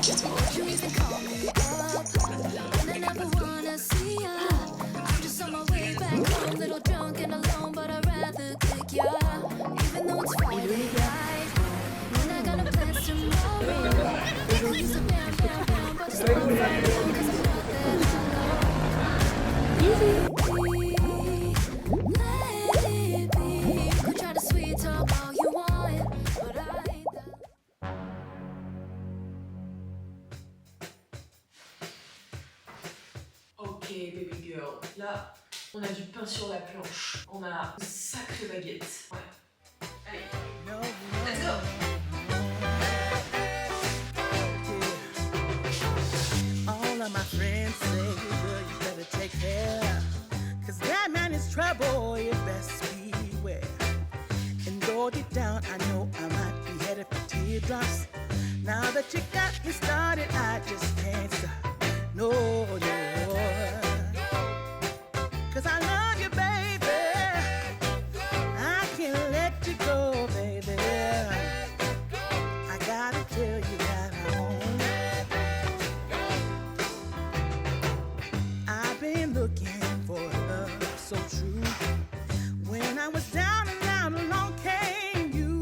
Won't you even call me up? And I never wanna see ya. I'm just on my way back home, little drunk and alone, but I'd rather kick ya. Even though it's Friday night, and I got no plans tomorrow. I used to bam, bam, bam, but it's not Friday, 'cause I'm not that alone. Let it be. You can try to sweet talk all you want, but I ain't that. Ok, baby girl. Là, on a du pain sur la planche. On a une sacrée baguette. Ouais. Allez, let's go. All of my friends say, girl, you better take care. Cause that man is trouble, you best beware. And though deep down, I know I might be headed for teardrops. Now that you got me started, I just can't stop. No, no. Cause I love you, baby. I can't let you go, baby. I gotta tell you that I won't. I've been looking for love so true. When I was down and out, along came you.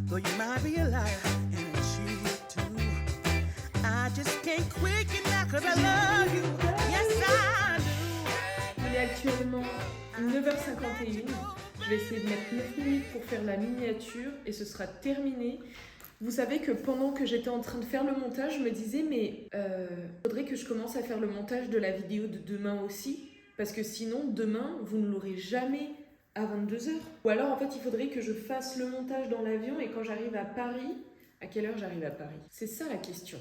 Though you might be a liar and a cheat too. I just can't quit you now cause I love you. Yes, I do. Il est actuellement 9h51. Je vais essayer de mettre 9 minutes pour faire la miniature et ce sera terminé. Vous savez que pendant que j'étais en train de faire le montage, je me disais mais faudrait que je commence à faire le montage de la vidéo de demain aussi, parce que sinon demain vous ne l'aurez jamais à 22h. Ou alors en fait il faudrait que je fasse le montage dans l'avion et quand j'arrive à Paris, à quelle heure j'arrive à Paris? C'est ça la question.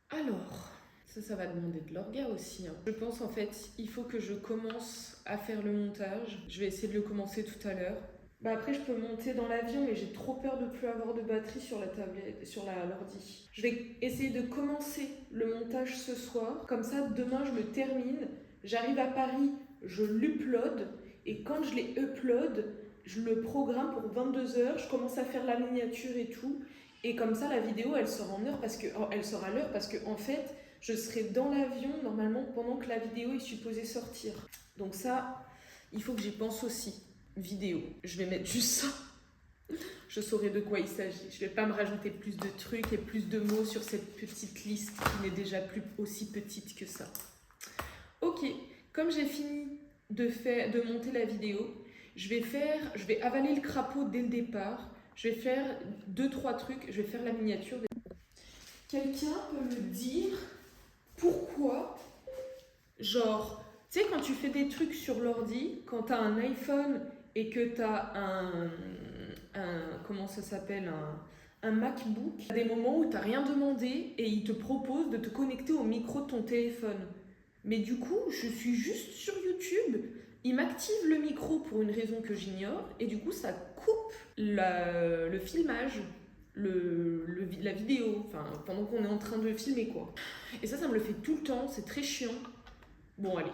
Alors, ça va demander de l'orga aussi. Hein. Je pense en fait il faut que je commence à faire le montage. Je vais essayer de le commencer tout à l'heure. Bah après je peux monter dans l'avion mais j'ai trop peur de plus avoir de batterie sur la tablette, sur l'ordi. Je vais essayer de commencer le montage ce soir, comme ça demain je le termine, j'arrive à Paris, je l'upload et quand je l'ai upload, je le programme pour 22h, je commence à faire la miniature et tout et comme ça la vidéo elle sort en heure parce que elle sort à l'heure parce que en fait je serai dans l'avion normalement pendant que la vidéo est supposée sortir. Donc ça, il faut que j'y pense aussi. Vidéo, je vais mettre juste ça. Je saurai de quoi il s'agit. Je vais pas me rajouter plus de trucs et plus de mots sur cette petite liste qui n'est déjà plus aussi petite que ça. Ok, comme j'ai fini de monter la vidéo, je vais avaler le crapaud dès le départ. Je vais faire 2-3 trucs. Je vais faire la miniature. Quelqu'un peut me dire pourquoi, genre, tu sais, quand tu fais des trucs sur l'ordi, quand tu as un iPhone et que tu as comment ça s'appelle, un MacBook, il y a des moments où tu n'as rien demandé et il te propose de te connecter au micro de ton téléphone. Mais du coup, je suis juste sur YouTube, il m'active le micro pour une raison que j'ignore et du coup, ça coupe le filmage, la vidéo, enfin, pendant qu'on est en train de filmer, quoi. Et ça me le fait tout le temps, c'est très chiant. Bon, allez,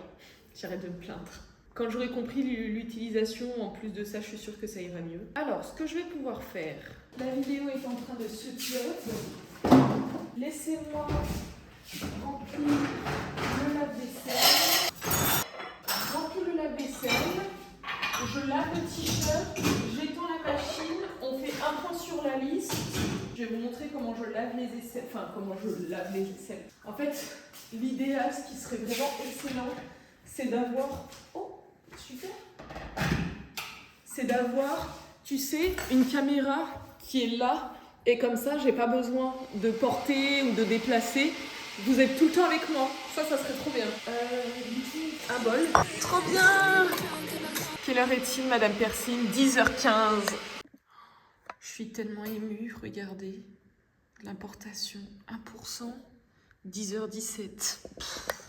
j'arrête de me plaindre. Quand j'aurai compris l'utilisation, en plus de ça, je suis sûre que ça ira mieux. Alors, ce que je vais pouvoir faire, la vidéo est en train de se upload. Laissez-moi remplir le lave-vaisselle. Remplir le lave-vaisselle. Je lave le t-shirt, j'étends la machine, on fait un point sur la liste. Je vais vous montrer comment je lave les aisselles. Enfin, comment je lave les aisselles. En fait, l'idéal, ce qui serait vraiment excellent, c'est d'avoir... Oh, super. C'est d'avoir, tu sais, une caméra qui est là. Et comme ça, j'ai pas besoin de porter ou de déplacer. Vous êtes tout le temps avec moi. Ça serait trop bien. Un bol. Trop bien. Quelle heure est-il, Madame Persine? 10h15. Je suis tellement émue, regardez. L'importation, 1%, 10h17.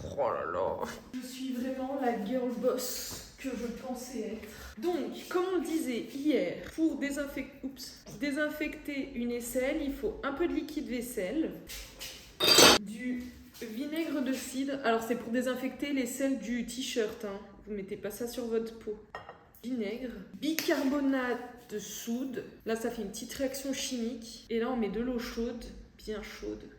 Oh là là. Je suis vraiment la girl boss que je pensais être. Donc, comme on disait hier, pour désinfecter une aisselle, il faut un peu de liquide vaisselle, du vinaigre de cidre. Alors, c'est pour désinfecter l'aisselle du t-shirt, hein. Vous mettez pas ça sur votre peau. Vinaigre, bicarbonate de soude. Là, ça fait une petite réaction chimique. Et là, on met de l'eau chaude bien chaude.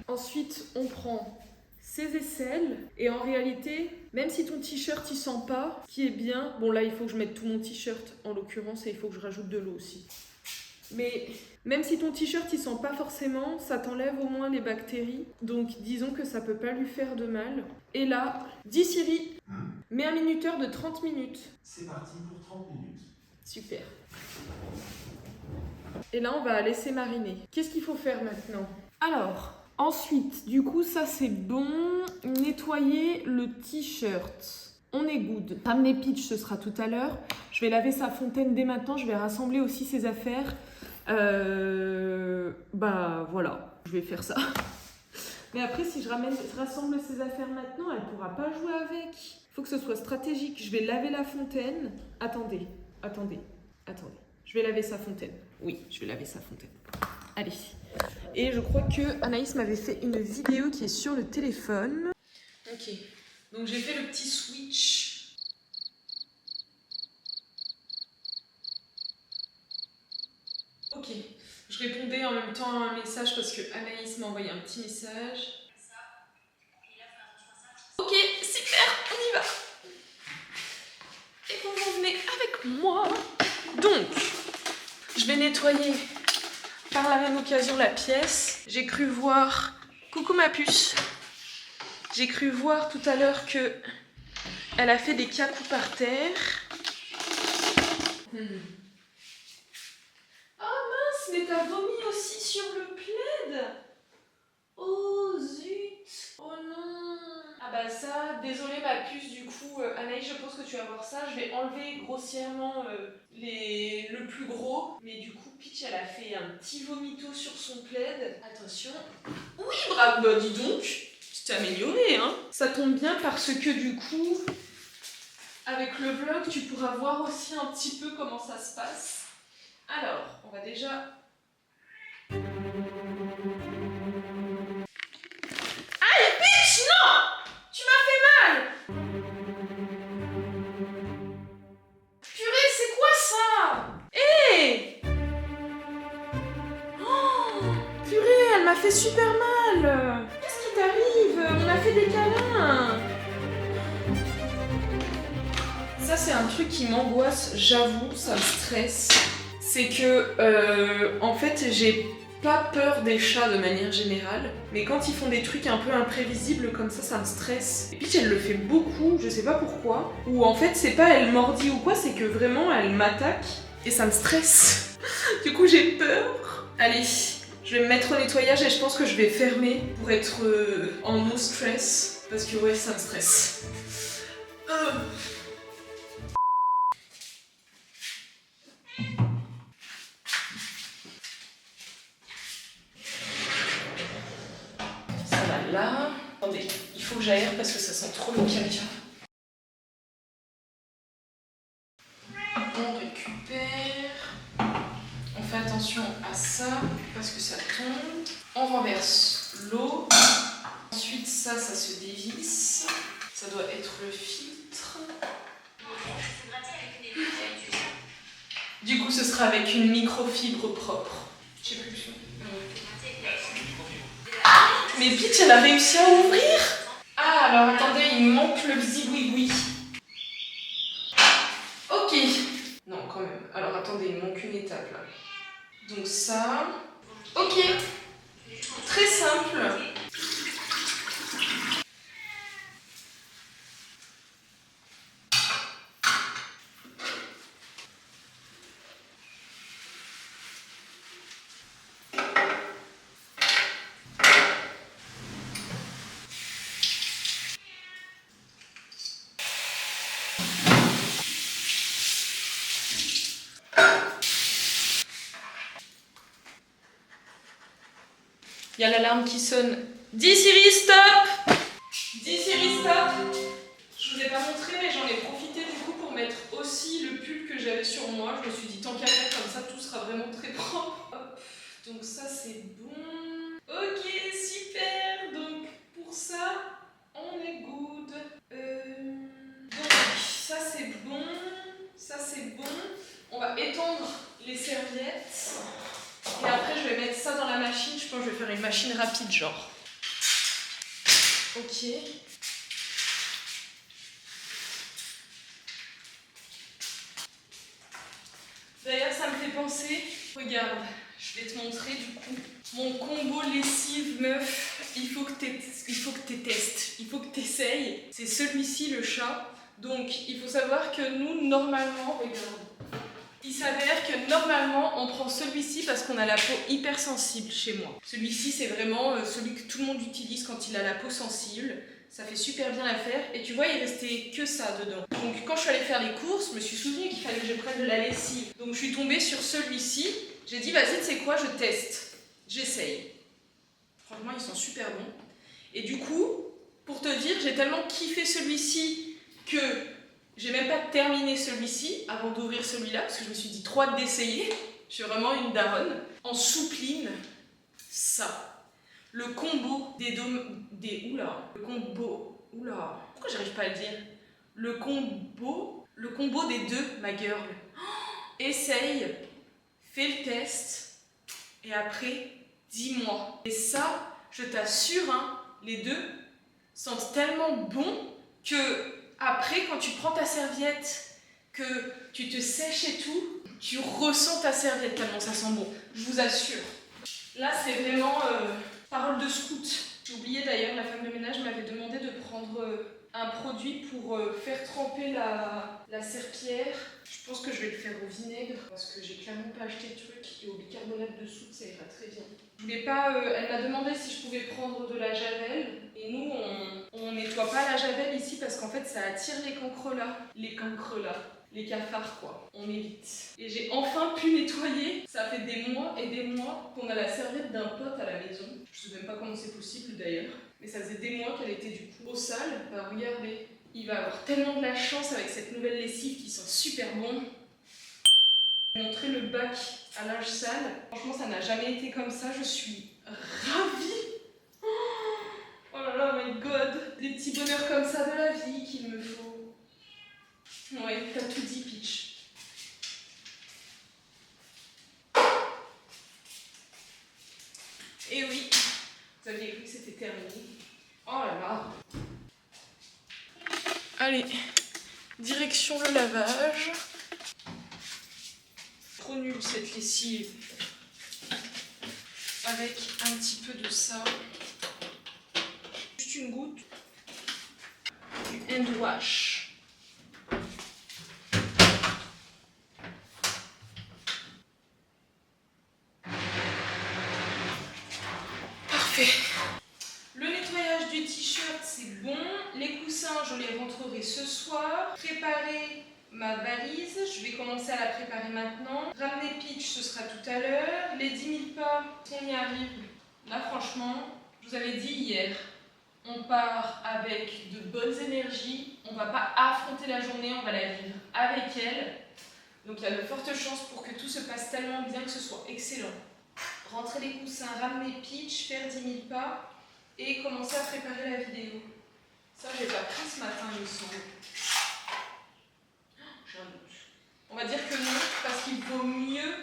Ensuite, on prend ses aisselles. Et en réalité, même si ton t-shirt il sent pas, ce qui est bien... Bon là, il faut que je mette tout mon t-shirt en l'occurrence et il faut que je rajoute de l'eau aussi. Mais même si ton t-shirt il sent pas forcément, ça t'enlève au moins les bactéries. Donc disons que ça peut pas lui faire de mal. Et là, dis Siri, mets un minuteur de 30 minutes. C'est parti pour 30 minutes. Super. Et là, on va laisser mariner. Qu'est-ce qu'il faut faire maintenant? Alors, ensuite, du coup, ça c'est bon. Nettoyer le t-shirt. On est good. Ramener Peach, ce sera tout à l'heure. Je vais laver sa fontaine dès maintenant. Je vais rassembler aussi ses affaires. Bah voilà, je vais faire ça. Mais après, si je rassemble ses affaires maintenant, elle pourra pas jouer avec. Il faut que ce soit stratégique. Je vais laver la fontaine. Attendez. Je vais laver sa fontaine. Oui, je vais laver sa fontaine. Allez. Et je crois que Anaïs m'avait fait une vidéo qui est sur le téléphone. Ok. Donc j'ai fait le petit switch. Ok. Je répondais en même temps à un message parce que Anaïs m'a envoyé un petit message. Ok, super, on y va. Et vous venez avec moi. Donc, je vais nettoyer par la même occasion la pièce. J'ai cru voir... Coucou ma puce. J'ai cru voir tout à l'heure que elle a fait des cacous par terre. Oh mince, mais t'as vomi aussi sur le plaid. Oh zut. Oh non. Ah bah ça, désolée ma puce, du coup, Anaïs, je pense que tu vas voir ça. Je vais enlever grossièrement le plus gros. Mais du coup, Peach, elle a fait un petit vomito sur son plaid. Attention. Oui, bravo, bah dis donc. Tu t'es améliorée, hein. Ça tombe bien parce que du coup, avec le vlog, tu pourras voir aussi un petit peu comment ça se passe. Alors, on va déjà... Aïe, Peach, non! Tu m'as fait mal! Purée, c'est quoi ça? Hé! Oh, purée, elle m'a fait super mal! Qu'est-ce qui t'arrive? On a fait des câlins! Ça, c'est un truc qui m'angoisse, j'avoue, ça me stresse. C'est que, en fait, j'ai pas peur des chats de manière générale, mais quand ils font des trucs un peu imprévisibles comme ça me stresse. Et Peach, elle le fait beaucoup, je sais pas pourquoi. Ou en fait, c'est pas elle mordit ou quoi, c'est que vraiment, elle m'attaque et ça me stresse. Du coup, j'ai peur. Allez, je vais me mettre au nettoyage et je pense que je vais fermer pour être en no stress, parce que ouais, ça me stresse. Là, attendez, il faut que j'aère parce que ça sent trop le caca. On récupère. On fait attention à ça parce que ça tombe. On renverse l'eau. Ensuite, ça se dévisse. Ça doit être le filtre. Du coup, ce sera avec une microfibre propre. Je sais plus le son. Mais Peach, elle a réussi à ouvrir? Ah, alors attendez, il me manque le zigouigoui. Ok. Non, quand même. Alors attendez, il me manque une étape là. Donc ça... Ok. Très simple. Il y a l'alarme qui sonne. Dis Siri, stop! Dis Siri, stop! Je vous ai pas montré, mais j'en ai profité du coup pour mettre aussi le pull que j'avais sur moi. Je me suis dit, tant qu'à faire, comme ça, tout sera vraiment très propre. Hop. Donc ça, c'est bon. Ok, super! Donc pour ça, on est good. Donc ça, c'est bon. Ça, c'est bon. On va étendre les serviettes. Et après, je vais mettre ça dans la machine. Je pense que je vais faire une machine rapide, genre. Ok. D'ailleurs, ça me fait penser. Regarde, je vais te montrer du coup. Mon combo lessive meuf, il faut que tu testes, il faut que tu essayes. C'est celui-ci, le chat. Donc, il faut savoir que nous, normalement, regarde. Il s'avère que normalement, on prend celui-ci parce qu'on a la peau hypersensible chez moi. Celui-ci, c'est vraiment celui que tout le monde utilise quand il a la peau sensible. Ça fait super bien l'affaire. Et tu vois, il restait que ça dedans. Donc, quand je suis allée faire les courses, je me suis souvenu qu'il fallait que je prenne de la lessive. Donc, je suis tombée sur celui-ci. J'ai dit, vas-y, tu sais quoi, je teste. J'essaye. Franchement, ils sont super bons. Et du coup, pour te dire, j'ai tellement kiffé celui-ci que j'ai même pas terminé celui-ci avant d'ouvrir celui-là, parce que je me suis dit trop hâte d'essayer. Je suis vraiment une daronne. En soupline, ça. Le combo pourquoi j'arrive pas à le dire? Le combo des deux, ma girl. Essaye, fais le test, et après, dis-moi. Et ça, je t'assure, hein, les deux sentent tellement bon que après, quand tu prends ta serviette, que tu te sèches et tout, tu ressens ta serviette tellement ça sent bon. Je vous assure. Là, c'est vraiment parole de scout. J'ai oublié d'ailleurs, la femme de ménage m'avait demandé de prendre un produit pour faire tremper la serpillière. Je pense que je vais le faire au vinaigre parce que j'ai clairement pas acheté de truc, et au bicarbonate de soude ça ira très bien. Je voulais pas, elle m'a demandé si je pouvais prendre de la javel, et nous on nettoie pas la javel ici parce qu'en fait ça attire les cafards quoi, on évite. Et j'ai enfin pu nettoyer, ça fait des mois et des mois qu'on a la serviette d'un pote à la maison. Je sais même pas comment c'est possible d'ailleurs, mais ça faisait des mois qu'elle était du coup au sale. Bah regardez, il va avoir tellement de la chance avec cette nouvelle lessive qui sent super bon. Je vais montrer le bac à linge sale. Franchement ça n'a jamais été comme ça, je suis ravie. Oh là là, my god, des petits bonheurs comme ça de la vie qu'il me faut. Ouais, t'as tout dit, Peach. Et oui, vous aviez cru que c'était terminé. Oh là là. Allez, direction le lavage. Trop nulle cette lessive. Avec un petit peu de ça. Juste une goutte. Du hand wash. Le nettoyage du t-shirt c'est bon, les coussins je les rentrerai ce soir. Préparer ma valise, je vais commencer à la préparer maintenant. Ramener Peach ce sera tout à l'heure. Les 10 000 pas, on y arrive. Là franchement, je vous avais dit hier, on part avec de bonnes énergies, on va pas affronter la journée, on va la vivre avec elle. Donc il y a de fortes chances pour que tout se passe tellement bien que ce soit excellent. Rentrer les coussins, ramener Peach, faire 10 000 pas et commencer à préparer la vidéo. Ça, j'ai pas pris ce matin, il me semble. J'ai un doute. On va dire que non, parce qu'il vaut mieux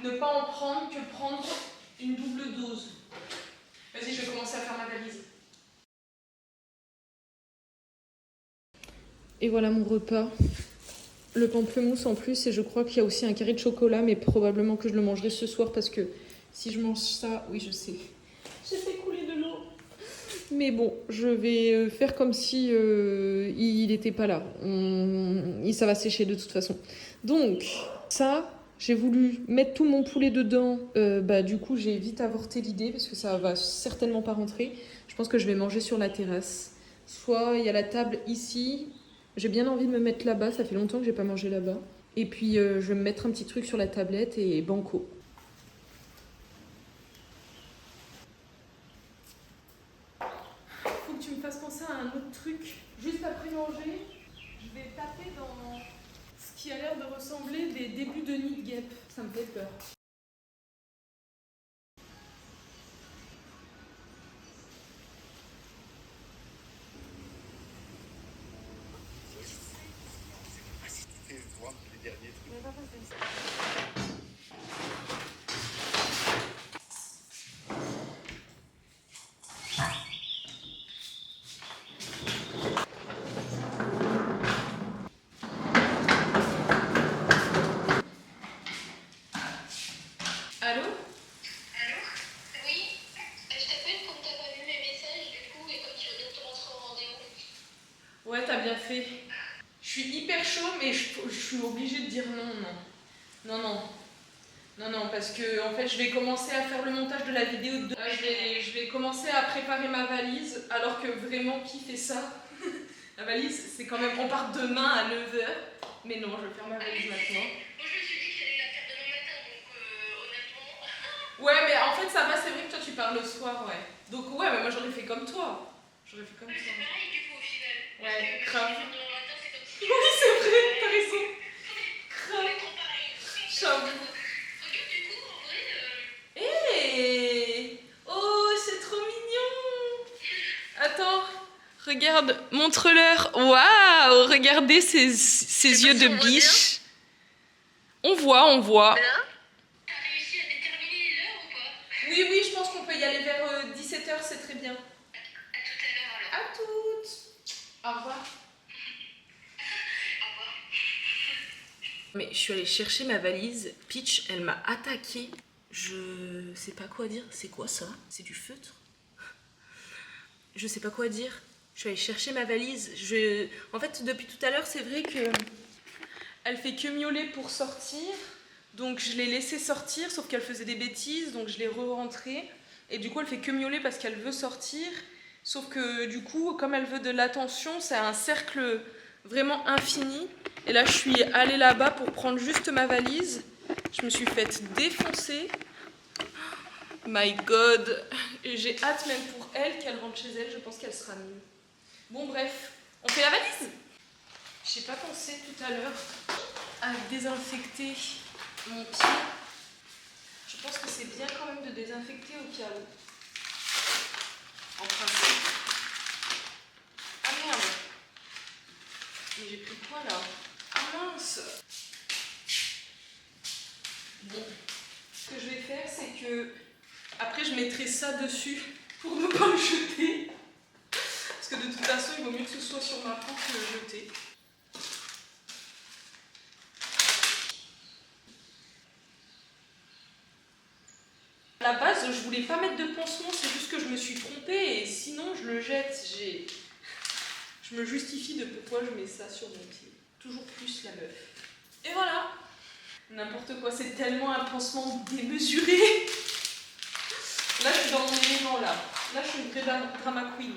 ne pas en prendre que prendre une double dose. Vas-y, je vais commencer à faire ma valise. Et voilà mon repas. Le pamplemousse en plus, et je crois qu'il y a aussi un carré de chocolat, mais probablement que je le mangerai ce soir parce que si je mange ça, oui je sais, j'ai fait couler de l'eau. Mais bon, je vais faire comme si il n'était pas là. Ça va sécher de toute façon. Donc ça, j'ai voulu mettre tout mon poulet dedans. Du coup, j'ai vite avorté l'idée parce que ça va certainement pas rentrer. Je pense que je vais manger sur la terrasse. Soit il y a la table ici. J'ai bien envie de me mettre là-bas. Ça fait longtemps que j'ai pas mangé là-bas. Et puis je vais me mettre un petit truc sur la tablette et banco. Faut que tu me fasses penser à un autre truc. Juste après manger, je vais taper dans ce qui a l'air de ressembler des débuts de nid de guêpe. Ça me fait peur. Voir les derniers trucs. Allô? Allô? Oui, je t'appelle comme t'as pas vu mes messages du coup et comme tu vas bientôt rentrer au rendez-vous. Ouais, t'as bien fait. Je suis hyper chaud, mais je suis obligée de dire non, parce que en fait, je vais commencer à faire le montage de la vidéo. Je vais commencer à préparer ma valise, alors que vraiment, qui fait ça? La valise, c'est quand même, on part demain à 9h, mais non, je vais faire ma valise maintenant. Moi je me suis dit que j'allais la faire demain matin, donc honnêtement. Ouais, mais en fait, ça va, c'est vrai que toi, tu pars le soir, ouais. Donc, ouais, mais moi, j'aurais fait comme toi. J'aurais fait comme C'est toi. pareil du coup au final. Ouais, Parce que grave. si je demain matin, c'est comme si. Oui, c'est vrai, t'as raison. On est trop pareil. J'avoue. Regarde du coup, en vrai. Hey! Oh, c'est trop mignon! Attends, regarde, montre-leur. Waouh! Regardez ses yeux de biche. On voit. T'as réussi à déterminer l'heure ou pas? Oui, je pense qu'on peut y aller vers 17h, c'est très bien. À tout à l'heure alors. À toutes! Au revoir. Mais je suis allée chercher ma valise. Peach, elle m'a attaquée. Je sais pas quoi dire. C'est quoi ça? C'est du feutre? Je sais pas quoi dire. Je suis allée chercher ma valise. En fait, depuis tout à l'heure, c'est vrai que elle fait que miauler pour sortir. Donc je l'ai laissée sortir, sauf qu'elle faisait des bêtises. Donc je l'ai re-rentrée. Et du coup, elle fait que miauler parce qu'elle veut sortir. Sauf que du coup, comme elle veut de l'attention, c'est un cercle vraiment infini. Et là, je suis allée là-bas pour prendre juste ma valise. Je me suis faite défoncer. My God. Et j'ai hâte même pour elle qu'elle rentre chez elle. Je pense qu'elle sera mieux. Bon, bref. On fait la valise? J'ai pas pensé tout à l'heure à désinfecter mon pied. Je pense que c'est bien quand même de désinfecter au cas où. En principe. Ah merde. Mais j'ai pris quoi là? Ah mince. Bon. Ce que je vais faire, c'est que après je mettrai ça dessus pour ne pas le jeter. Parce que de toute façon, il vaut mieux que ce soit sur ma peau que le jeter. À la base, je voulais pas mettre de pansement, c'est juste que je me suis trompée et sinon je le jette. Je me justifie de pourquoi je mets ça sur mon pied. Toujours plus la meuf. Et voilà. N'importe quoi, c'est tellement un pansement démesuré. Là, je suis dans mon élément là. Là, je suis une vraie drama queen.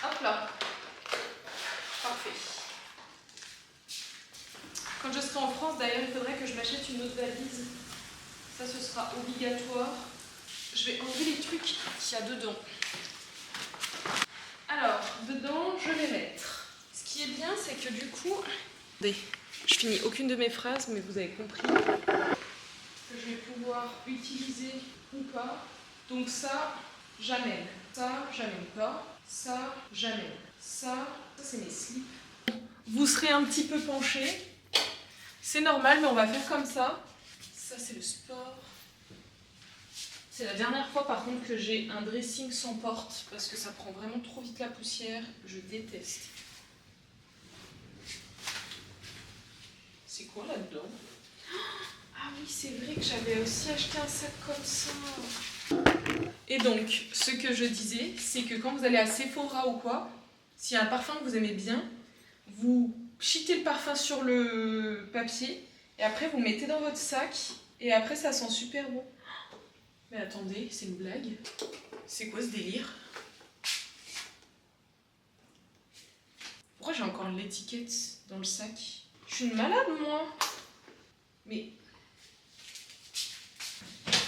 Hop là. Parfait. Quand je serai en France, d'ailleurs, il faudrait que je m'achète une autre valise. Ça, ce sera obligatoire. Je vais enlever les trucs qu'il y a dedans. Alors, dedans, je vais mettre. Ce qui est bien, c'est que du coup... Attendez, je finis aucune de mes phrases, mais vous avez compris. Que je vais pouvoir utiliser ou pas. Donc ça, j'amène. Ça, j'amène pas. Ça, j'amène. Ça c'est mes slips. Vous serez un petit peu penché. C'est normal, mais on va faire comme ça. Ça, c'est le sport. C'est la dernière fois, par contre, que j'ai un dressing sans porte, parce que ça prend vraiment trop vite la poussière. Je déteste. C'est quoi là-dedans? Ah oui, c'est vrai que j'avais aussi acheté un sac comme ça. Et donc, ce que je disais, c'est que quand vous allez à Sephora ou quoi, s'il y a un parfum que vous aimez bien, vous pchitez le parfum sur le papier, et après vous mettez dans votre sac, et après ça sent super bon. Mais attendez, c'est une blague? C'est quoi ce délire? Pourquoi j'ai encore l'étiquette dans le sac? Je suis une malade, moi. Mais...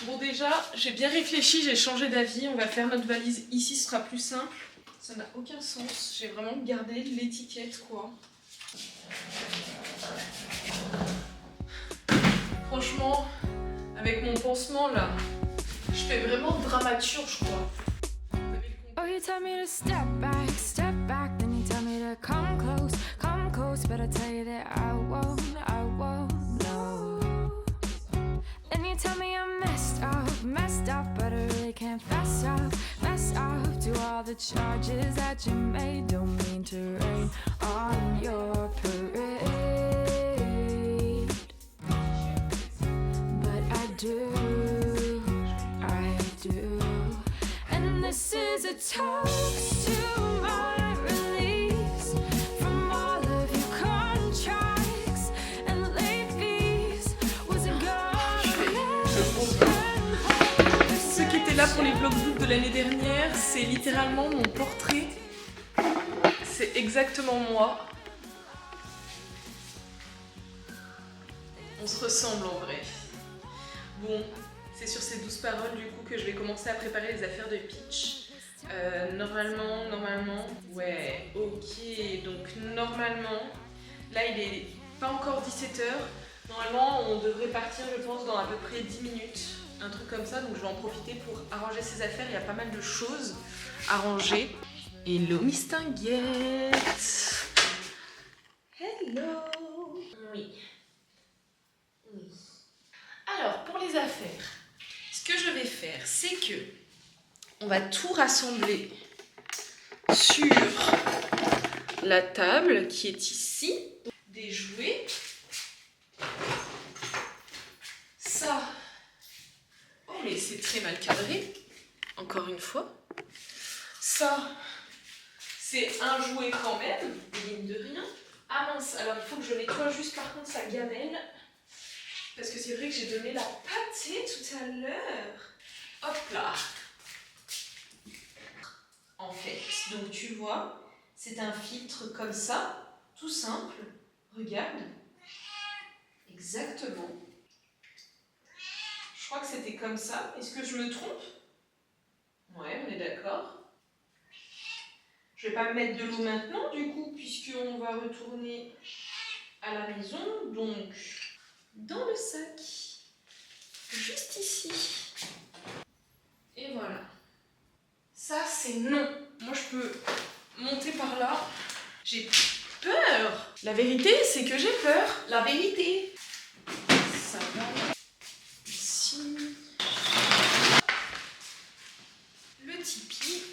Bon, déjà, j'ai bien réfléchi, j'ai changé d'avis. On va faire notre valise ici, ce sera plus simple. Ça n'a aucun sens. J'ai vraiment gardé l'étiquette, quoi. Franchement, avec mon pansement, là, je fais vraiment dramaturge, quoi. Oh, you tell me to step back, then you tell me to come close, but I tell you that I won't know. Then you tell me I'm messed up, but I really can't fess up to all the charges that you made. Don't mean to rain on your parade. do, I do. And this is a toast to my release from all of your contracts and late fees. Wasn't Ceux qui étaient là pour les vlogs d'août de l'année dernière, c'est littéralement mon portrait. C'est exactement moi. On se ressemble en vrai. Bon, c'est sur ces douces paroles du coup que je vais commencer à préparer les affaires de Peach. Normalement, ouais, ok, donc normalement, là il est pas encore 17h. Normalement on devrait partir je pense dans à peu près 10 minutes, un truc comme ça, donc je vais en profiter pour arranger ses affaires, il y a pas mal de choses à ranger. Hello Mistinguette. Hello. Oui. Alors, pour les affaires, ce que je vais faire, c'est que on va tout rassembler sur la table qui est ici. Des jouets. Ça. Oh, mais c'est très mal cadré. Encore une fois. Ça, c'est un jouet quand même, mine de rien. Ah mince, alors il faut que je nettoie juste par contre sa gamelle. Parce que c'est vrai que j'ai donné la pâtée tout à l'heure. Hop là. En fait, donc tu vois, c'est un filtre comme ça, tout simple. Regarde. Exactement. Je crois que c'était comme ça. Est-ce que je me trompe? Ouais, on est d'accord. Je vais pas me mettre de l'eau maintenant, du coup, puisqu'on va retourner à la maison. Donc, dans le sac, juste ici. Et voilà. Ça, c'est non. Moi, je peux monter par là. J'ai peur. La vérité, c'est que j'ai peur. La vérité. Ça va. Ici. Le tipi.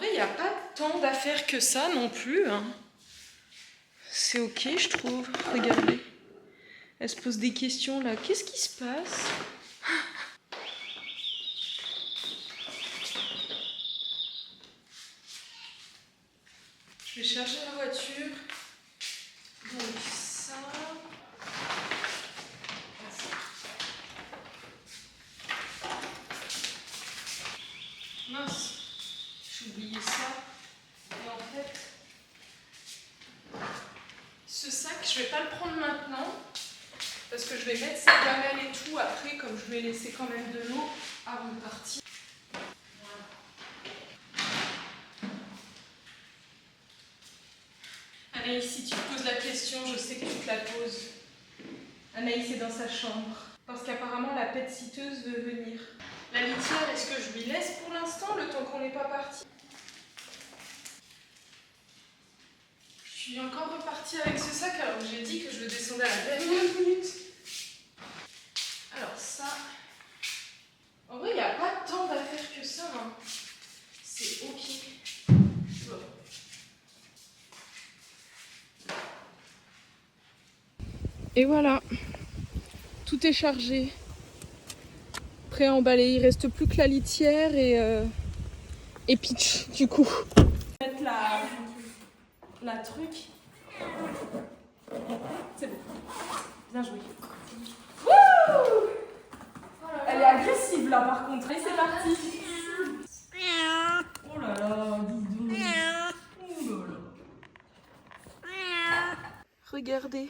Il n'y a pas tant d'affaires que ça non plus. Hein. C'est ok, je trouve. Regardez. Elle se pose des questions là. Qu'est-ce qui se passe? Je vais charger la voiture. Donc ça. Mince. J'ai oublié ça. Et en fait, ce sac, je vais pas le prendre maintenant parce que je vais mettre sa gamelle et tout après, comme je lui ai laissé quand même de l'eau avant de partir. Voilà. Anaïs, si tu te poses la question, je sais que tu te la poses. Anaïs est dans sa chambre parce qu'apparemment la pet sitteuse veut venir. La litière, est-ce que je lui laisse pour l'instant, le temps qu'on n'est pas parti? Je suis encore repartie avec ce sac alors que j'ai dit que je le descendais à la dernière minute. Alors ça... En vrai, il n'y a pas tant d'affaires que ça. Hein. C'est ok. Bon. Et voilà. Tout est chargé. Prêt à emballer. Il reste plus que la litière et Peach du coup. Mettre la truc. C'est bon. Bien joué. Wouh! Elle est agressive là par contre. Et c'est parti. Oh là là, doudou. Oh là là. Regardez.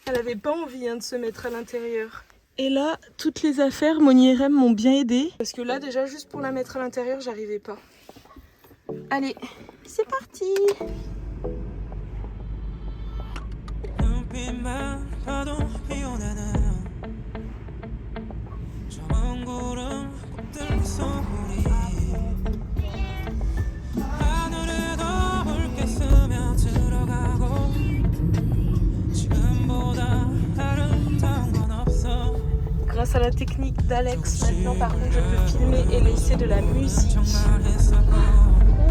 Elle avait pas envie de se mettre à l'intérieur. Et là, toutes les affaires, Moni et Rem m'ont bien aidé. Parce que là, déjà, juste pour la mettre à l'intérieur, j'arrivais pas. Allez, c'est parti! 하늘에도 붉게 스며 la technique d'Alex. Maintenant, par contre, je peux filmer et laisser de la musique.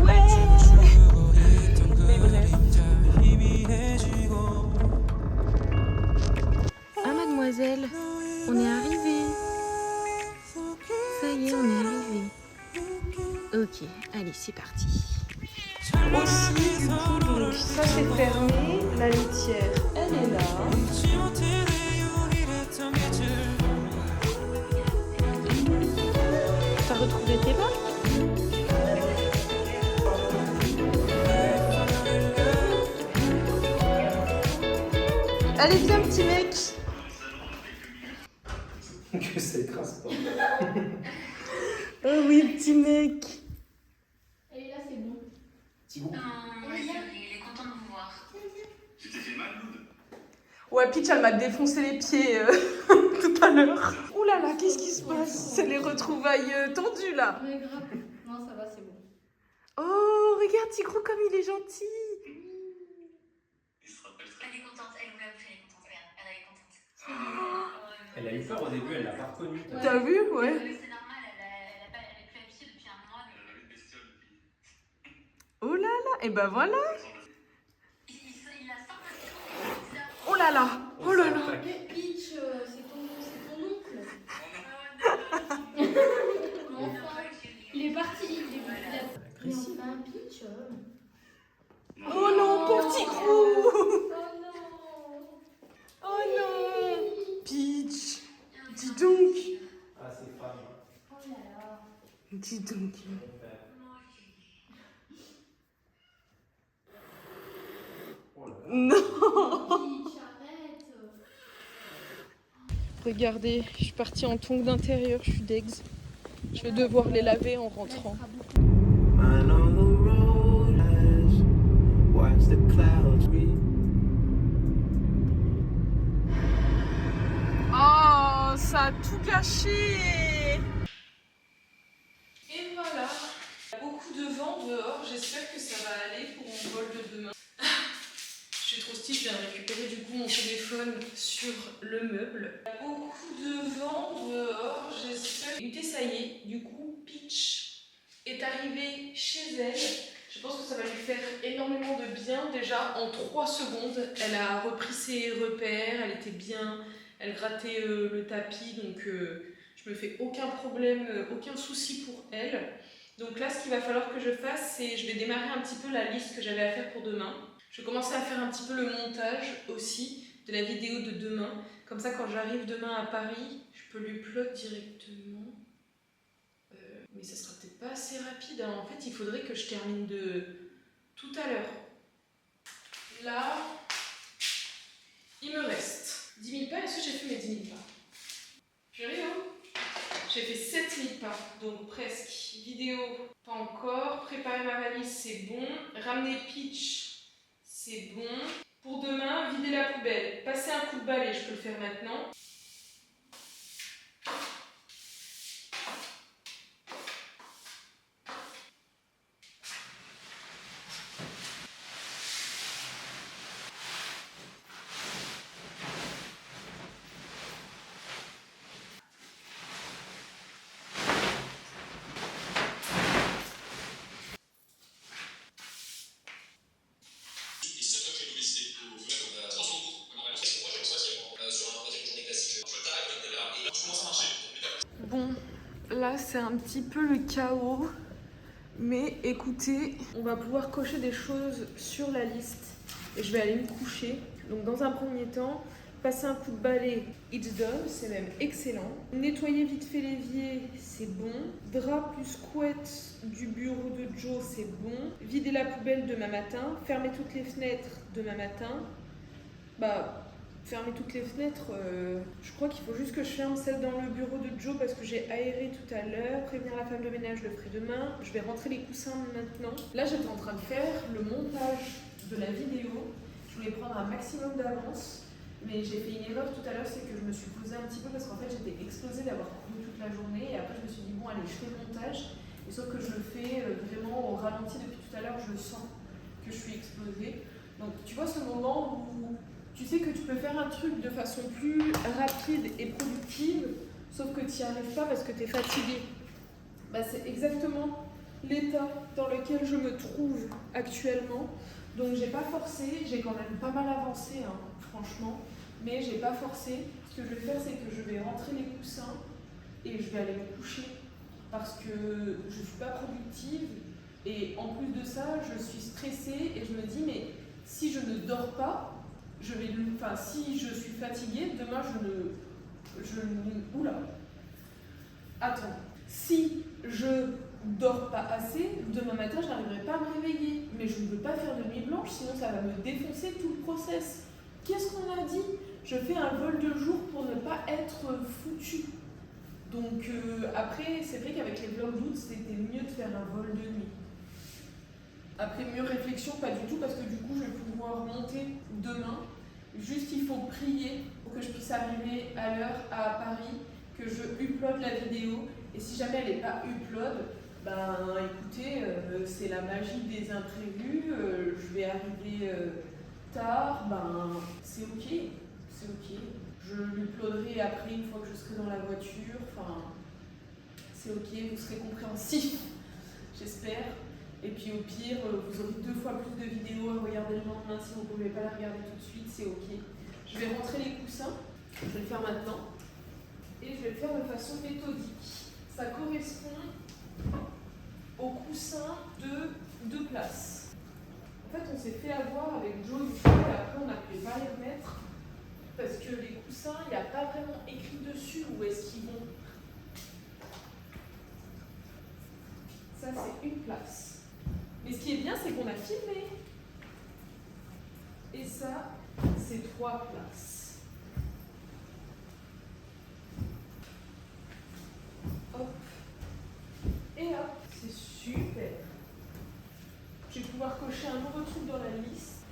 Ouais. Mais bref. Ah mademoiselle, on est arrivé. Ça y est, on est arrivé. Ok, allez, c'est parti. Aussi, du coup, donc ça c'est fermé. La litière, elle est là. T'as retrouvé tes bacs? Allez, viens, petit mec. Que ça écrase pas. Oh oui, petit mec. Elle est là, c'est bon. Il est content de vous voir. Tu t'es fait mal, Loud? Ouais, Peach, elle m'a défoncé les pieds tout à l'heure. Ouh là là, qu'est-ce qui se passe? C'est les retrouvailles tendues là. Mais grave. Non, ça va, c'est bon. Oh, regarde Tigrou comme il est gentil. Il se rappelle très Elle est contente, elle ouvre la bouche, elle est contente. Regarde, elle est contente. Elle a eu peur au début, elle l'a pas reconnu. T'as vu? Ouais. C'est normal, elle est plus habituée depuis un mois. Elle avait une bestiole depuis. Oh là là, et ben voilà. Il la sent parce que Oh là là, oh là là. Peach, c'est ton oncle. Enfin, il est parti, il est mais enfin, Peach. Oh non, pauvre Tigrou. Oh non. Oh non. Peach, dis donc. Ah, c'est femme. Oh là là. Dis donc. Oh là là. Non. Peach, arrête. Regardez, je suis partie en tongs d'intérieur, je suis d'ex. Je vais devoir les laver en rentrant. Man on the road has watched the clouds read. Oh, ça a tout gâché. Et voilà, beaucoup de vent dehors, j'espère que ça va aller pour mon vol de demain. Je suis trop stylée, je viens de récupérer du coup mon téléphone sur le meuble. Beaucoup de vent dehors, j'espère. Et ça y est, du coup Peach est arrivée chez elle. Je pense que ça va lui faire énormément de bien. Déjà en 3 secondes, elle a repris ses repères, elle était bien, elle grattait le tapis, donc je me fais aucun problème, aucun souci pour elle. Donc là, ce qu'il va falloir que je fasse, c'est je vais démarrer un petit peu la liste que j'avais à faire pour demain. Je vais commencer à faire un petit peu le montage aussi de la vidéo de demain. Comme ça, quand j'arrive demain à Paris, je peux l'upload directement. Mais ça sera peut-être pas assez rapide, hein. En fait, il faudrait que je termine de tout à l'heure. Là, il me reste 10 000 pas. Est-ce que j'ai fait mes 10 000 pas? Purée, hein? J'ai fait 7 000 pas, donc presque. Vidéo, pas encore. Préparer ma valise, c'est bon. Ramener Peach, c'est bon. Pour demain, vider la poubelle. Passer un coup de balai, je peux le faire maintenant. Bon, là c'est un petit peu le chaos, mais écoutez, on va pouvoir cocher des choses sur la liste et je vais aller me coucher. Donc dans un premier temps, passer un coup de balai, it's done, c'est même excellent. Nettoyer vite fait l'évier, c'est bon. Drap plus couette du bureau de Joe, c'est bon. Vider la poubelle demain matin, fermer toutes les fenêtres demain matin. Fermer toutes les fenêtres, je crois qu'il faut juste que je ferme celle dans le bureau de Joe parce que j'ai aéré tout à l'heure. Prévenir la femme de ménage, je le ferai demain. Je vais rentrer les coussins maintenant. Là, j'étais en train de faire le montage de la vidéo. Je voulais prendre un maximum d'avance, mais j'ai fait une erreur tout à l'heure, c'est que je me suis posée un petit peu parce qu'en fait, j'étais explosée d'avoir couru toute la journée. Et après, je me suis dit, bon, allez, je fais le montage. Et sauf que je le fais vraiment au ralenti depuis tout à l'heure, je sens que je suis explosée. Donc, tu vois ce moment où tu sais que tu peux faire un truc de façon plus rapide et productive sauf que tu n'y arrives pas parce que tu es fatigué. Bah, c'est exactement l'état dans lequel je me trouve actuellement. Donc j'ai pas forcé, j'ai quand même pas mal avancé, hein, franchement, mais j'ai pas forcé. Ce que je vais faire, c'est que je vais rentrer les coussins et je vais aller me coucher parce que je suis pas productive et en plus de ça, je suis stressée et je me dis mais si je ne dors pas, si je suis fatiguée, demain oula. Attends, si je dors pas assez, demain matin je n'arriverai pas à me réveiller. Mais je ne veux pas faire de nuit blanche, sinon ça va me défoncer tout le process. Qu'est-ce qu'on a dit? Je fais un vol de jour pour ne pas être foutu. Donc après, c'est vrai qu'avec les vlogs d'août, c'était mieux de faire un vol de nuit. Après, mieux réflexion, pas du tout, parce que du coup, je vais pouvoir monter demain. Juste, il faut prier pour que je puisse arriver à l'heure à Paris, que je upload la vidéo. Et si jamais elle n'est pas upload, ben écoutez, c'est la magie des imprévus. Je vais arriver tard, ben c'est ok. C'est ok. Je l'uploaderai après, une fois que je serai dans la voiture. Enfin, c'est ok, vous serez compréhensif, j'espère. Et puis au pire, vous aurez 2 fois plus de vidéos à regarder le lendemain si vous ne pouvez pas la regarder tout de suite, c'est ok. Je vais rentrer les coussins, je vais le faire maintenant. Et je vais le faire de façon méthodique. Ça correspond au coussin de 2 places. En fait, on s'est fait avoir avec Joe du coup, et après on n'a pu pas les remettre. Parce que les coussins, il n'y a pas vraiment écrit dessus où est-ce qu'ils vont. Ça, c'est une place. Mais ce qui est bien, c'est qu'on a filmé. Et ça, c'est 3 places. Hop. Et hop, c'est super. Je vais pouvoir cocher un nouveau truc dans la liste.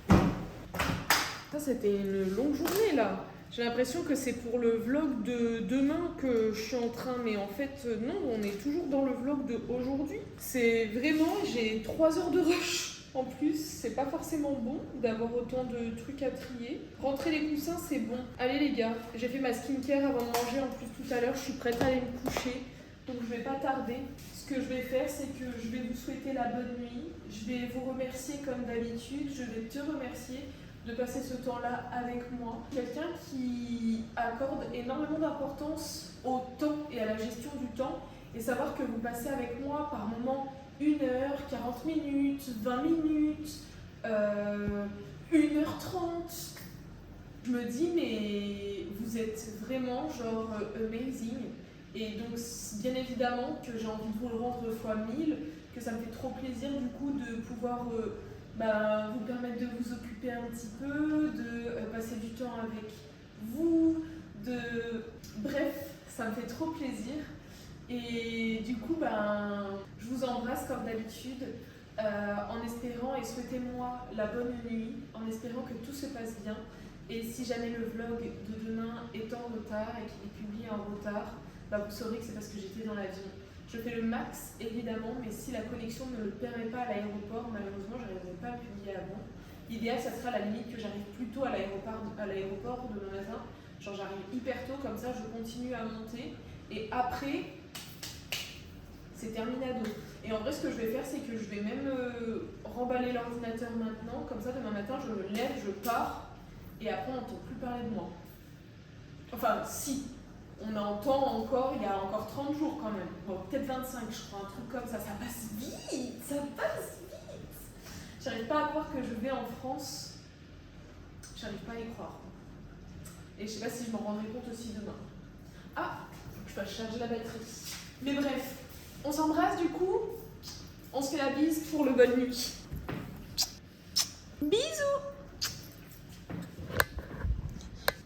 Ça, c'était une longue journée, là. J'ai l'impression que c'est pour le vlog de demain que je suis en train, mais en fait, non, on est toujours dans le vlog de aujourd'hui. C'est vraiment, j'ai 3 heures de rush. En plus, c'est pas forcément bon d'avoir autant de trucs à trier. Rentrer les coussins, c'est bon. Allez les gars, j'ai fait ma skincare avant de manger en plus tout à l'heure. Je suis prête à aller me coucher, donc je vais pas tarder. Ce que je vais faire, c'est que je vais vous souhaiter la bonne nuit. Je vais vous remercier comme d'habitude. Je vais te remercier de passer ce temps-là avec moi. Quelqu'un qui accorde énormément d'importance au temps et à la gestion du temps, et savoir que vous passez avec moi par moments 1 heure, 40 minutes, 20 minutes, 1h30. Je me dis, mais vous êtes vraiment genre amazing. Et donc, bien évidemment que j'ai envie de vous le rendre fois 1000, que ça me fait trop plaisir du coup de pouvoir vous permettre de vous occuper un petit peu, de passer du temps avec vous, bref, ça me fait trop plaisir. Et du coup, je vous embrasse comme d'habitude, en espérant, et souhaitez-moi la bonne nuit, en espérant que tout se passe bien. Et si jamais le vlog de demain est en retard et qu'il est publié en retard, vous saurez que c'est parce que j'étais dans l'avion. Je fais le max, évidemment, mais si la connexion ne le permet pas à l'aéroport, malheureusement, je n'arriverai pas à publier avant. L'idéal, ça sera à la limite que j'arrive plus tôt à l'aéroport demain matin. Genre, j'arrive hyper tôt, comme ça, je continue à monter. Et après, c'est terminado. Et en vrai, ce que je vais faire, c'est que je vais même remballer l'ordinateur maintenant. Comme ça, demain matin, je me lève, je pars. Et après, on n'entend plus parler de moi. Enfin, si. On entend encore, il y a encore 30 jours quand même. Bon, peut-être 25, je crois, un truc comme ça. Ça passe vite, ça passe vite. J'arrive pas à croire que je vais en France. J'arrive pas à y croire. Et je sais pas si je m'en rendrai compte aussi demain. Ah, je dois charger la batterie. Mais bref, on s'embrasse du coup. On se fait la bise pour le bonne nuit. Bisous.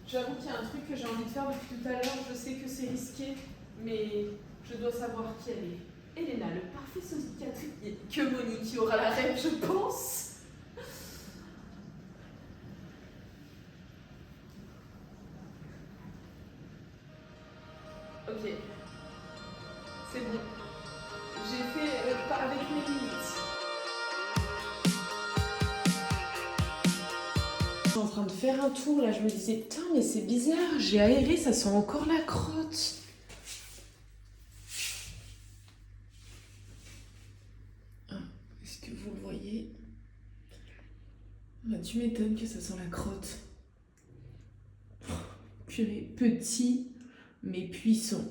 J'avoue qu'il y a un truc que j'ai envie de faire depuis tout à l'heure. Je sais que c'est risqué, mais je dois savoir qui elle est. Elena, le parfait cicatrice. Que Monique qui aura la rêve, je pense. Ok. C'est bon. J'ai fait avec mes limites. En train de faire un tour là, je me disais putain mais c'est bizarre, j'ai aéré, ça sent encore la crotte. nettoyer. Bah, tu m'étonnes que ça sent la crotte. Purée, petit mais puissant.